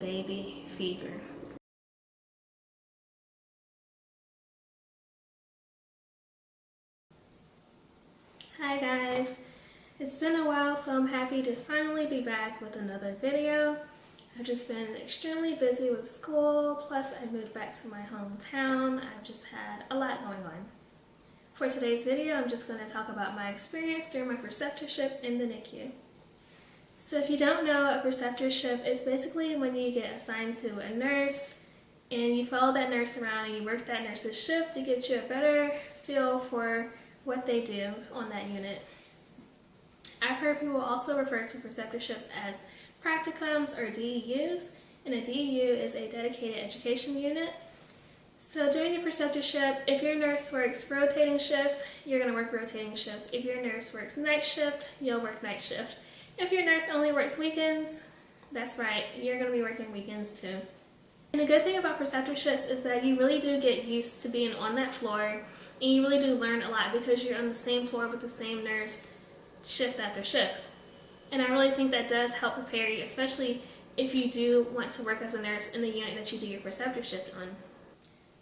baby fever. Hi guys, it's been a while, so I'm happy to finally be back with another video. I've just been extremely busy with school, plus I moved back to my hometown. I've just had a lot going on. For today's video, I'm just going to talk about my experience during my preceptorship in the NICU. So if you don't know, a preceptorship is basically when you get assigned to a nurse and you follow that nurse around and you work that nurse's shift to get you a better feel for what they do on that unit. I've heard people also refer to preceptorships as practicums or DEUs, and a DEU is a dedicated education unit. So during your preceptorship, if your nurse works rotating shifts, you're going to work rotating shifts. If your nurse works night shift, you'll work night shift. If your nurse only works weekends, that's right, you're going to be working weekends too. And the good thing about preceptorships is that you really do get used to being on that floor, and you really do learn a lot because you're on the same floor with the same nurse shift after shift. And I really think that does help prepare you, especially if you do want to work as a nurse in the unit that you do your preceptorship on.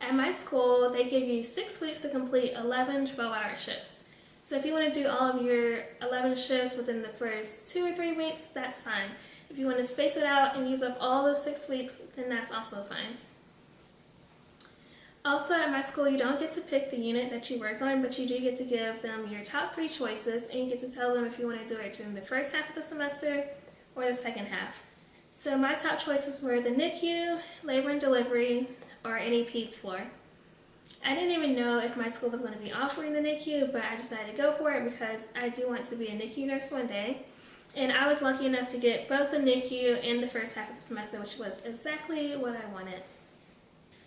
At my school, they give you 6 weeks to complete 11 12-hour shifts. So if you want to do all of your 11 shifts within the first 2 or 3 weeks, that's fine. If you want to space it out and use up all those 6 weeks, then that's also fine. Also, at my school, you don't get to pick the unit that you work on, but you do get to give them your top 3 choices, and you get to tell them if you want to do it during the first half of the semester or the second half. So my top choices were the NICU, labor and delivery, or any peds floor. I didn't even know if my school was going to be offering the NICU, but I decided to go for it because I do want to be a NICU nurse one day. And I was lucky enough to get both the NICU and the first half of the semester, which was exactly what I wanted.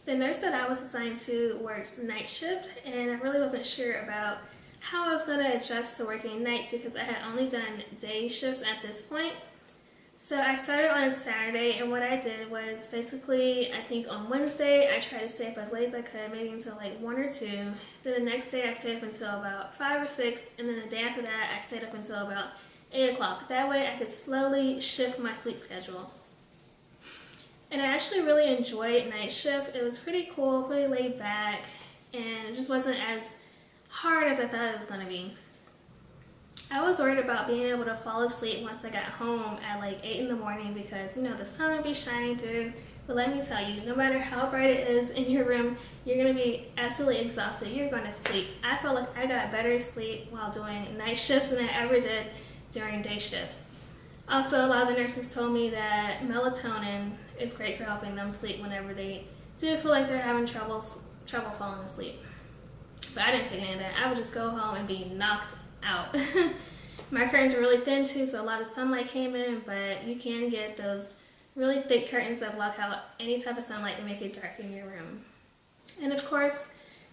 The nurse that I was assigned to worked night shift, and I really wasn't sure about how I was going to adjust to working nights because I had only done day shifts at this point. So I started on Saturday, and what I did was basically, I think on Wednesday, I tried to stay up as late as I could, maybe until like 1 or 2. Then the next day I stayed up until about 5 or 6, and then the day after that I stayed up until about 8 o'clock. That way I could slowly shift my sleep schedule. And I actually really enjoyed night shift. It was pretty cool, pretty laid back, and it just wasn't as hard as I thought it was going to be. I was worried about being able to fall asleep once I got home at like 8 in the morning because, you know, the sun would be shining through. But let me tell you, no matter how bright it is in your room, you're going to be absolutely exhausted. You're going to sleep. I felt like I got better sleep while doing night shifts than I ever did during day shifts. Also, a lot of the nurses told me that melatonin is great for helping them sleep whenever they do feel like they're having trouble falling asleep. But I didn't take any of that. I would just go home and be knocked out. My curtains were really thin too, so a lot of sunlight came in, but you can get those really thick curtains that block out any type of sunlight to make it dark in your room. And of course,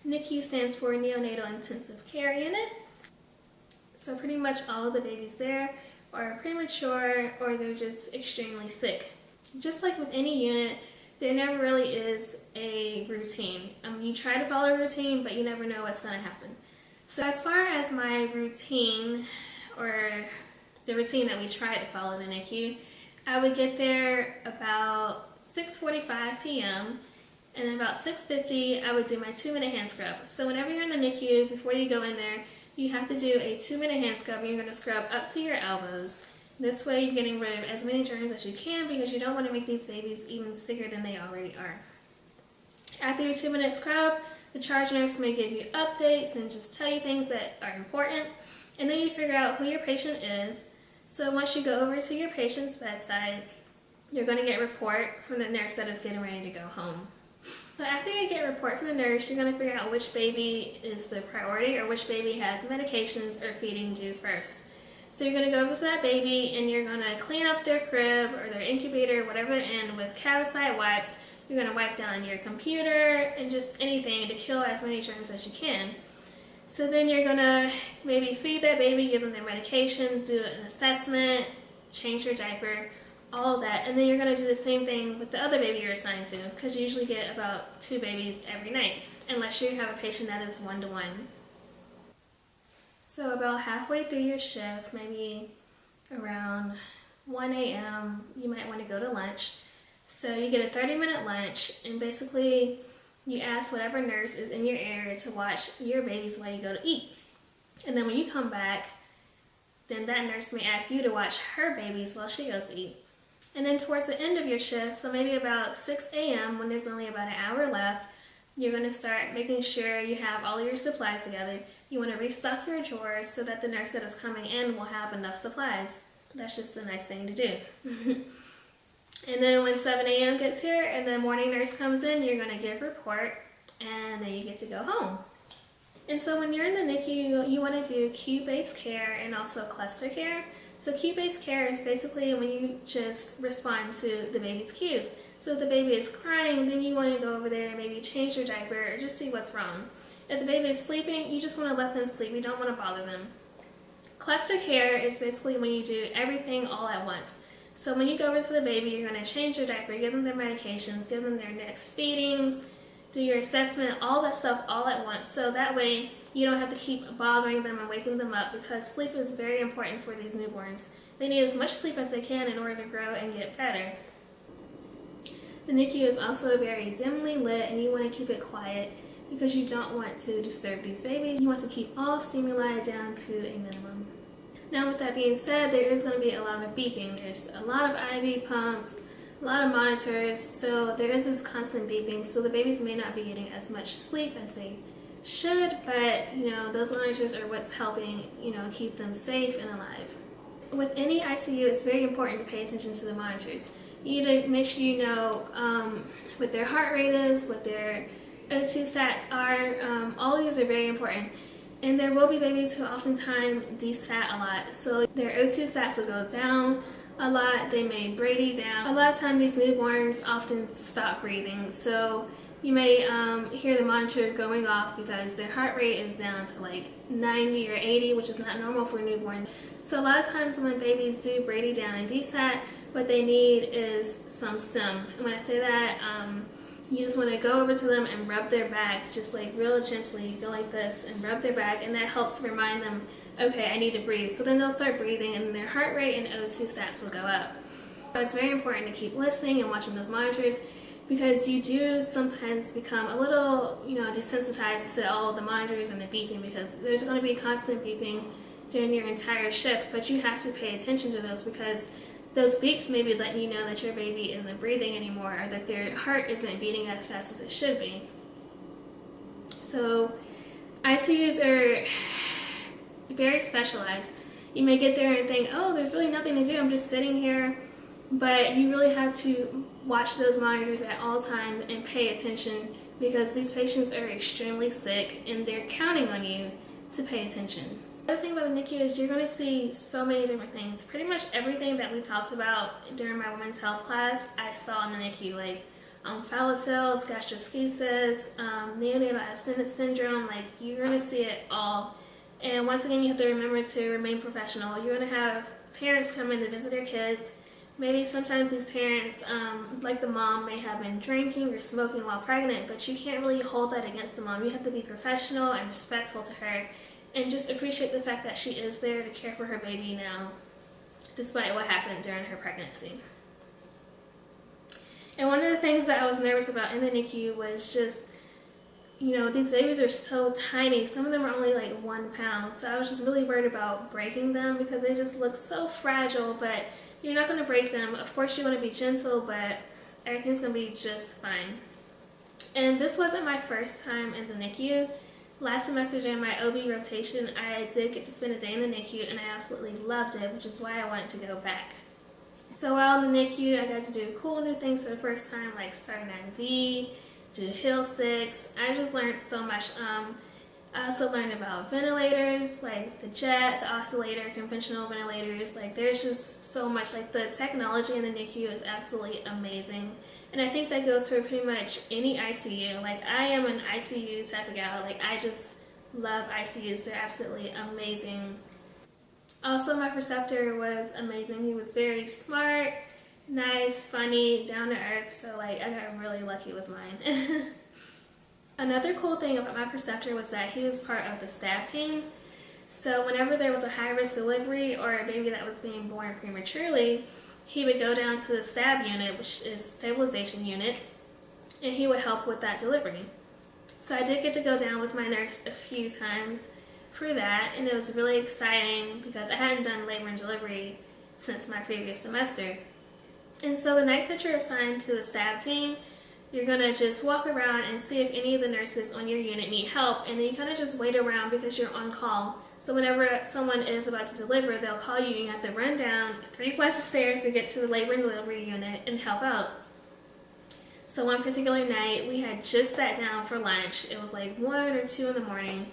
NICU stands for Neonatal Intensive Care Unit. So pretty much all of the babies there are premature or they're just extremely sick. Just like with any unit, there never really is a routine. You try to follow a routine, but you never know what's going to happen. So as far as my routine, or the routine that we tried to follow in the NICU, I would get there about 6:45 p.m. and then about 6:50 I would do my 2-minute hand scrub. So whenever you're in the NICU, before you go in there, you have to do a 2-minute hand scrub. You're going to scrub up to your elbows. This way you're getting rid of as many germs as you can because you don't want to make these babies even sicker than they already are. After your 2-minute scrub, the charge nurse may give you updates and just tell you things that are important, and then you figure out who your patient is. So once you go over to your patient's bedside, you're going to get a report from the nurse that is getting ready to go home. So after you get a report from the nurse, you're going to figure out which baby is the priority or which baby has medications or feeding due first. So you're going to go over to that baby and you're going to clean up their crib or their incubator, whatever they're in, with Cavicide wipes. You're going to wipe down your computer and just anything to kill as many germs as you can. So then you're going to maybe feed that baby, give them their medications, do an assessment, change your diaper, all that. And then you're going to do the same thing with the other baby you're assigned to, because you usually get about 2 babies every night, unless you have a patient that is 1-to-1. So about halfway through your shift, maybe around 1 a.m., you might want to go to lunch. So you get a 30-minute lunch, and basically you ask whatever nurse is in your area to watch your babies while you go to eat. And then when you come back, then that nurse may ask you to watch her babies while she goes to eat. And then towards the end of your shift, so maybe about 6 a.m. when there's only about an hour left, you're going to start making sure you have all your supplies together. You want to restock your drawers so that the nurse that is coming in will have enough supplies. That's just a nice thing to do. And then when 7 a.m. gets here and the morning nurse comes in, you're going to give a report, and then you get to go home. And so when you're in the NICU, you want to do cue-based care and also cluster care. So cue-based care is basically when you just respond to the baby's cues. So if the baby is crying, then you want to go over there and maybe change your diaper or just see what's wrong. If the baby is sleeping, you just want to let them sleep. You don't want to bother them. Cluster care is basically when you do everything all at once. So when you go over to the baby, you're going to change their diaper, give them their medications, give them their next feedings, do your assessment, all that stuff all at once. So that way you don't have to keep bothering them and waking them up, because sleep is very important for these newborns. They need as much sleep as they can in order to grow and get better. The NICU is also very dimly lit, and you want to keep it quiet because you don't want to disturb these babies. You want to keep all stimuli down to a minimum. Now with that being said, there is going to be a lot of beeping. There's a lot of IV pumps, a lot of monitors, so there is this constant beeping, so the babies may not be getting as much sleep as they should, but those monitors are what's helping keep them safe and alive. With any ICU, it's very important to pay attention to the monitors. You need to make sure you know what their heart rate is, what their O2 sats are. All of these are very important. And there will be babies who oftentimes desat a lot. So their O2 sats will go down a lot. They may brady down. A lot of times these newborns often stop breathing. So you may hear the monitor going off because their heart rate is down to like 90 or 80, which is not normal for newborns. So a lot of times when babies do brady down and desat, what they need is some stim. And when I say that, you just want to go over to them and rub their back, just like real gently, go like this and rub their back, and that helps remind them, okay, I need to breathe. So then they'll start breathing, and their heart rate and O2 stats will go up. So it's very important to keep listening and watching those monitors, because you do sometimes become a little, desensitized to all the monitors and the beeping, because there's going to be constant beeping during your entire shift, but you have to pay attention to those, because those beeps may be letting you know that your baby isn't breathing anymore, or that their heart isn't beating as fast as it should be. So ICUs are very specialized. You may get there and think, oh, there's really nothing to do, I'm just sitting here. But you really have to watch those monitors at all times and pay attention, because these patients are extremely sick and they're counting on you to pay attention. The other thing about the NICU is you're going to see so many different things. Pretty much everything that we talked about during my women's health class, I saw in the NICU, like phallocells, gastroschisis, neonatal abstinence syndrome. Like, you're going to see it all. And once again, you have to remember to remain professional. You're going to have parents come in to visit their kids. Maybe sometimes these parents, like the mom, may have been drinking or smoking while pregnant, but you can't really hold that against the mom. You have to be professional and respectful to her, and just appreciate the fact that she is there to care for her baby now, despite what happened during her pregnancy. And one of the things that I was nervous about in the NICU was just, these babies are so tiny. Some of them are only like 1 pound. So I was just really worried about breaking them, because they just look so fragile, but you're not going to break them. Of course, you want to be gentle, but everything's going to be just fine. And this wasn't my first time in the NICU. Last semester during my OB rotation, I did get to spend a day in the NICU, and I absolutely loved it, which is why I wanted to go back. So while in the NICU, I got to do cool new things for the first time, like start an IV, do hill sticks. I just learned so much. I also learned about ventilators, like the jet, the oscillator, conventional ventilators. Like, there's just so much. Like, the technology in the NICU is absolutely amazing. And I think that goes for pretty much any ICU. Like, I am an ICU type of gal. Like, I just love ICUs. They're absolutely amazing. Also, my preceptor was amazing. He was very smart, nice, funny, down to earth. So, like, I got really lucky with mine. Another cool thing about my preceptor was that he was part of the staff team. So whenever there was a high-risk delivery or a baby that was being born prematurely, he would go down to the stab unit, which is stabilization unit, and he would help with that delivery. So I did get to go down with my nurse a few times for that, and it was really exciting because I hadn't done labor and delivery since my previous semester. And so the nights that you're assigned to the stab team, you're going to just walk around and see if any of the nurses on your unit need help, and then you kind of just wait around because you're on call. So whenever someone is about to deliver, they'll call you and you have to run down 3 flights of stairs to get to the labor and delivery unit and help out. So one particular night, we had just sat down for lunch. It was like 1 or 2 in the morning.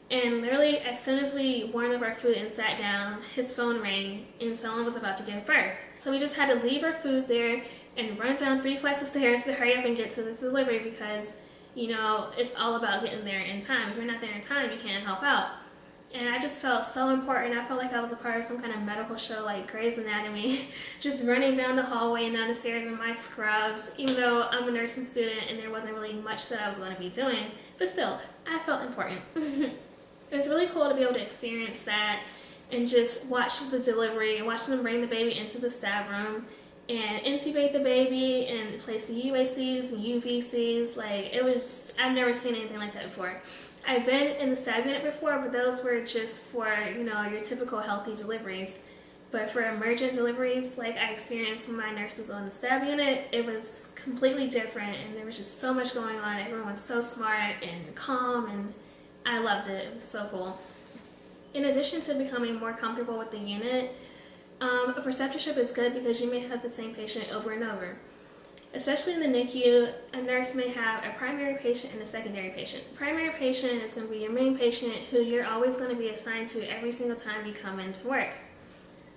And literally, as soon as we warmed up our food and sat down, his phone rang and someone was about to give birth. So we just had to leave our food there and run down 3 flights of stairs to hurry up and get to this delivery because, you know, it's all about getting there in time. If you're not there in time, you can't help out. And I just felt so important. I felt like I was a part of some kind of medical show like Grey's Anatomy, just running down the hallway and down the stairs in my scrubs, even though I'm a nursing student and there wasn't really much that I was going to be doing. But still, I felt important. It was really cool to be able to experience that and just watch the delivery and watch them bring the baby into the stab room and intubate the baby and place the UACs and UVCs. Like, it was, I've never seen anything like that before. I've been in the stab unit before, but those were just for, you know, your typical healthy deliveries. But for emergent deliveries, like I experienced when my nurse was on the stab unit, it was completely different, and there was just so much going on. Everyone was so smart and calm, and I loved it. It was so cool. In addition to becoming more comfortable with the unit, a preceptorship is good because you may have the same patient over and over. Especially in the NICU, a nurse may have a primary patient and a secondary patient. Primary patient is going to be your main patient who you're always going to be assigned to every single time you come into work.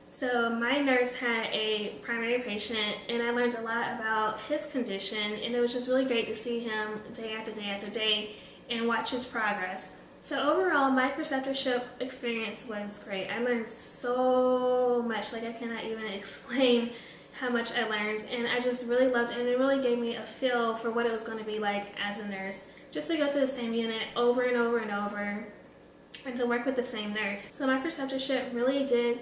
So my nurse had a primary patient, and I learned a lot about his condition, and it was just really great to see him day after day after day and watch his progress. So overall, my preceptorship experience was great. I learned so much, like I cannot even explain how much I learned, and I just really loved it, and it really gave me a feel for what it was going to be like as a nurse, just to go to the same unit over and over and over and to work with the same nurse. So my preceptorship really did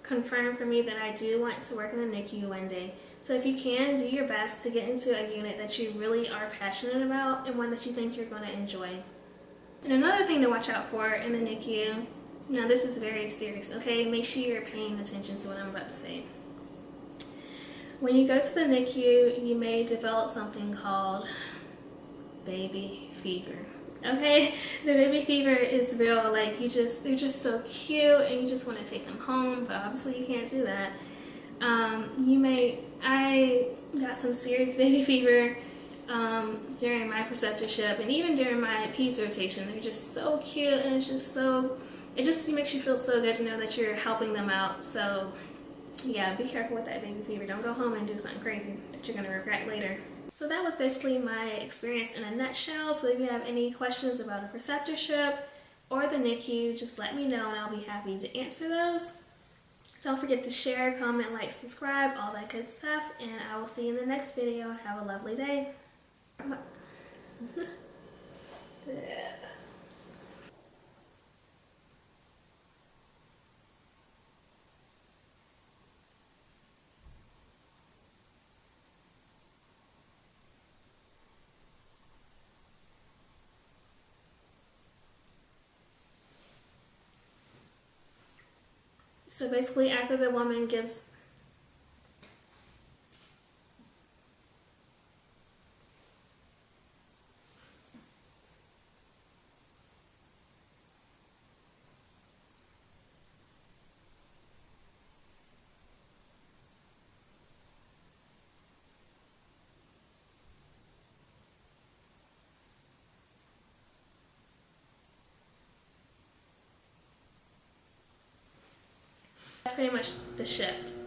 confirm for me that I do want to work in the NICU one day. So if you can, do your best to get into a unit that you really are passionate about and one that you think you're going to enjoy. And another thing to watch out for in the NICU, now this is very serious, okay? Make sure you're paying attention to what I'm about to say. When you go to the NICU, you may develop something called baby fever. Okay, the baby fever is real. Like, they're just so cute, and you just want to take them home, but obviously you can't do that. I got some serious baby fever during my preceptorship, and even during my peds rotation. They're just so cute, and it just makes you feel so good to know that you're helping them out. So yeah, be careful with that baby fever. Don't go home and do something crazy that you're going to regret later. So that was basically my experience in a nutshell. So if you have any questions about a preceptorship or the NICU, just let me know and I'll be happy to answer those. Don't forget to share, comment, like, subscribe, all that good stuff, and I will see you in the next video. Have a lovely day. So basically, after the woman gives that's pretty much the shift.